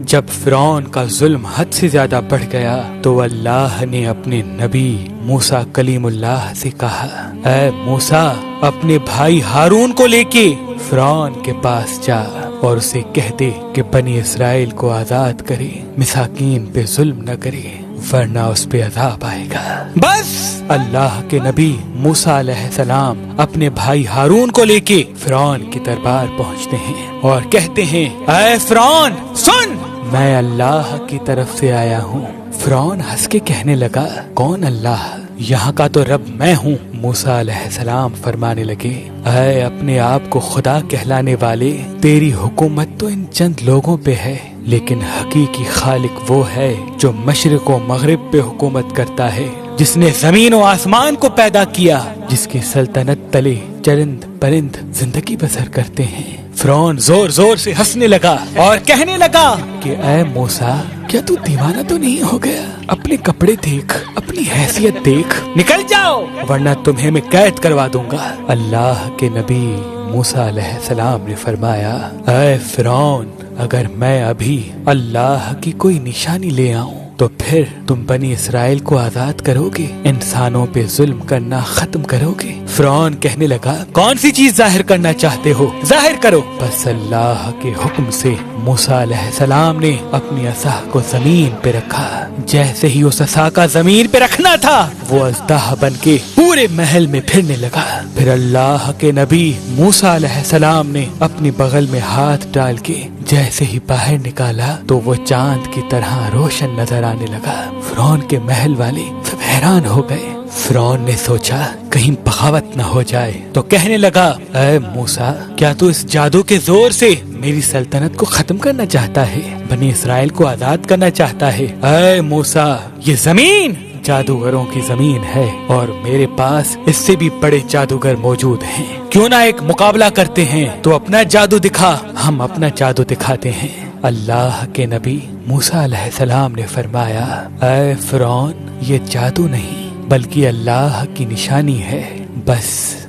جب فرعون کا ظلم حد سے زیادہ بڑھ گیا تو اللہ نے اپنے نبی موسیٰ کلیم اللہ سے کہا، اے موسیٰ اپنے بھائی ہارون کو لے کے فرعون کے پاس جا اور اسے کہہ دے کہ بنی اسرائیل کو آزاد کرے، مساکین پہ ظلم نہ کرے ورنہ اس پہ عذاب آئے گا۔ بس اللہ کے نبی موسیٰ علیہ السلام اپنے بھائی ہارون کو لے کے فرعون کی دربار پہنچتے ہیں اور کہتے ہیں، اے فرعون سن، میں اللہ کی طرف سے آیا ہوں۔ فرعون ہنس کے کہنے لگا، کون اللہ؟ یہاں کا تو رب میں ہوں۔ موسیٰ علیہ السلام فرمانے لگے، اے اپنے آپ کو خدا کہلانے والے، تیری حکومت تو ان چند لوگوں پہ ہے، لیکن حقیقی خالق وہ ہے جو مشرق و مغرب پہ حکومت کرتا ہے، جس نے زمین و آسمان کو پیدا کیا، جس کی سلطنت تلے چرند پرند زندگی بسر کرتے ہیں۔ فرعون زور زور سے ہنسنے لگا اور کہنے لگا کہ اے موسیٰ، کیا تو دیوانہ تو نہیں ہو گیا؟ اپنے کپڑے دیکھ، اپنی حیثیت دیکھ، نکل جاؤ ورنہ تمہیں میں قید کروا دوں گا۔ اللہ کے نبی موسیٰ علیہ السلام نے فرمایا، اے فرعون، اگر میں ابھی اللہ کی کوئی نشانی لے آؤں تو پھر تم بنی اسرائیل کو آزاد کرو گے، انسانوں پہ ظلم کرنا ختم کرو گے؟ فرعون کہنے لگا، کون سی چیز ظاہر کرنا چاہتے ہو؟ ظاہر کرو۔ بس اللہ کے حکم سے موسیٰ علیہ السلام نے اپنی عصا کو زمین پہ رکھا۔ جیسے ہی اس عصا کا زمین پہ رکھنا تھا، وہ اژدہا بن کے پورے محل میں پھرنے لگا۔ پھر اللہ کے نبی موسیٰ علیہ السلام نے اپنی بغل میں ہاتھ ڈال کے جیسے ہی باہر نکالا تو وہ چاند کی طرح روشن نظر آنے لگا۔ فرعون کے محل والے سب حیران ہو گئے۔ فرعون نے سوچا کہیں بغاوت نہ ہو جائے تو کہنے لگا، اے موسیٰ، کیا تو اس جادو کے زور سے میری سلطنت کو ختم کرنا چاہتا ہے، بنی اسرائیل کو آزاد کرنا چاہتا ہے؟ اے موسیٰ، یہ زمین جادوگروں کی زمین ہے اور میرے پاس اس سے بھی بڑے جادوگر موجود ہیں، کیوں نہ ایک مقابلہ کرتے ہیں؟ تو اپنا جادو دکھا، ہم اپنا جادو دکھاتے ہیں۔ اللہ کے نبی موسیٰ علیہ السلام نے فرمایا، اے فرعون، یہ جادو نہیں بلکہ اللہ کی نشانی ہے۔ بس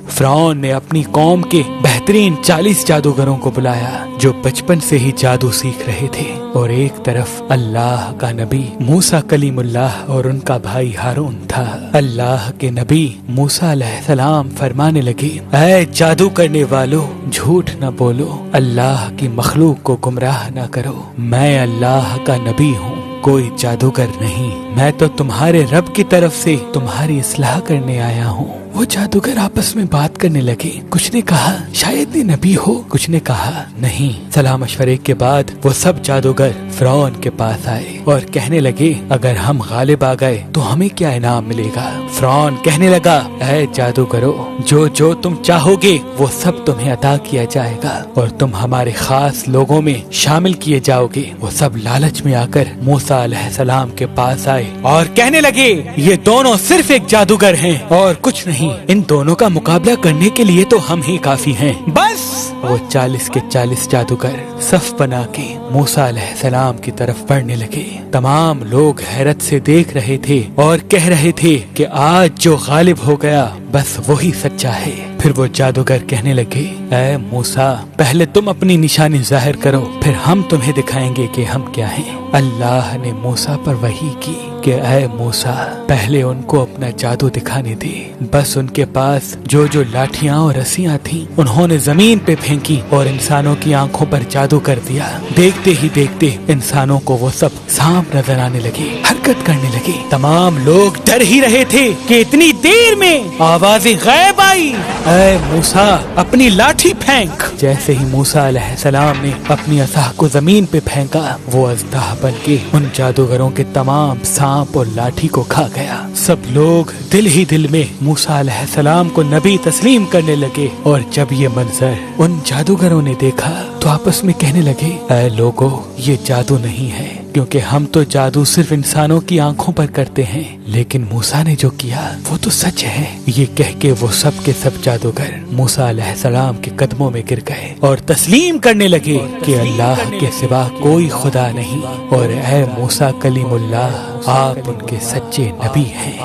فرعون نے اپنی قوم کے بہترین 40 جادوگروں کو بلایا جو بچپن سے ہی جادو سیکھ رہے تھے، اور ایک طرف اللہ کا نبی موسیٰ کلیم اللہ اور ان کا بھائی ہارون تھا۔ اللہ کے نبی موسیٰ علیہ السلام فرمانے لگے، اے جادو کرنے والو، جھوٹ نہ بولو، اللہ کی مخلوق کو گمراہ نہ کرو، میں اللہ کا نبی ہوں، کوئی جادوگر نہیں، میں تو تمہارے رب کی طرف سے تمہاری اصلاح کرنے آیا ہوں۔ وہ جادوگر آپس میں بات کرنے لگے، کچھ نے کہا شاید یہ نبی ہو، کچھ نے کہا نہیں۔ صلاح مشورے کے بعد وہ سب جادوگر فرعون کے پاس آئے اور کہنے لگے، اگر ہم غالب آ گئے تو ہمیں کیا انعام ملے گا؟ فرعون کہنے لگا، اے جادوگرو، جو تم چاہو گے وہ سب تمہیں عطا کیا جائے گا اور تم ہمارے خاص لوگوں میں شامل کیے جاؤ گے۔ وہ سب لالچ میں آ کر موسیٰ علیہ السلام کے پاس آئے اور کہنے لگے، یہ دونوں صرف ایک جادوگر ہیں اور کچھ نہیں، ان دونوں کا مقابلہ کرنے کے لیے تو ہم ہی کافی ہیں۔ بس وہ 40 کے 40 جادوگر صف بنا کے موسیٰ علیہ السلام کی طرف بڑھنے لگے۔ تمام لوگ حیرت سے دیکھ رہے تھے اور کہہ رہے تھے کہ آج جو غالب ہو گیا بس وہی سچا ہے۔ پھر وہ جادوگر کہنے لگے، اے موسیٰ، پہلے تم اپنی نشانی ظاہر کرو، پھر ہم تمہیں دکھائیں گے کہ ہم کیا ہیں۔ اللہ نے موسیٰ پر وحی کی کہ اے موسیٰ، پہلے ان کو اپنا جادو دکھانے دے۔ بس ان کے پاس جو لاٹھیاں اور رسیاں تھیں انہوں نے زمین پہ پھینکی اور انسانوں کی آنکھوں پر جادو کر دیا۔ دیکھتے ہی دیکھتے انسانوں کو وہ سب سانپ نظر آنے لگے، حرکت کرنے لگے۔ تمام لوگ ڈر ہی رہے تھے کہ اتنی دیر میں آواز غیب آئی، اے موسیٰ، اپنی لاٹھی پھینک۔ جیسے ہی موسیٰ علیہ السلام نے اپنی عصا کو زمین پہ پھینکا، وہ اژدہا بن کے ان جادوگروں کے تمام سانپ اور لاٹھی کو کھا گیا۔ سب لوگ دل ہی دل میں موسیٰ علیہ السلام کو نبی تسلیم کرنے لگے، اور جب یہ منظر ان جادوگروں نے دیکھا تو آپس میں کہنے لگے، اے لوگو، یہ جادو نہیں ہے، کیونکہ ہم تو جادو صرف انسانوں کی آنکھوں پر کرتے ہیں، لیکن موسیٰ نے جو کیا وہ تو سچ ہے۔ یہ کہہ کے وہ سب کے سب جادوگر موسیٰ علیہ السلام کے قدموں میں گر گئے اور تسلیم کرنے لگے کہ اللہ کے سوا کوئی خدا نہیں، اور اے موسیٰ کلیم اللہ، آپ ان کے سچے نبی ہیں۔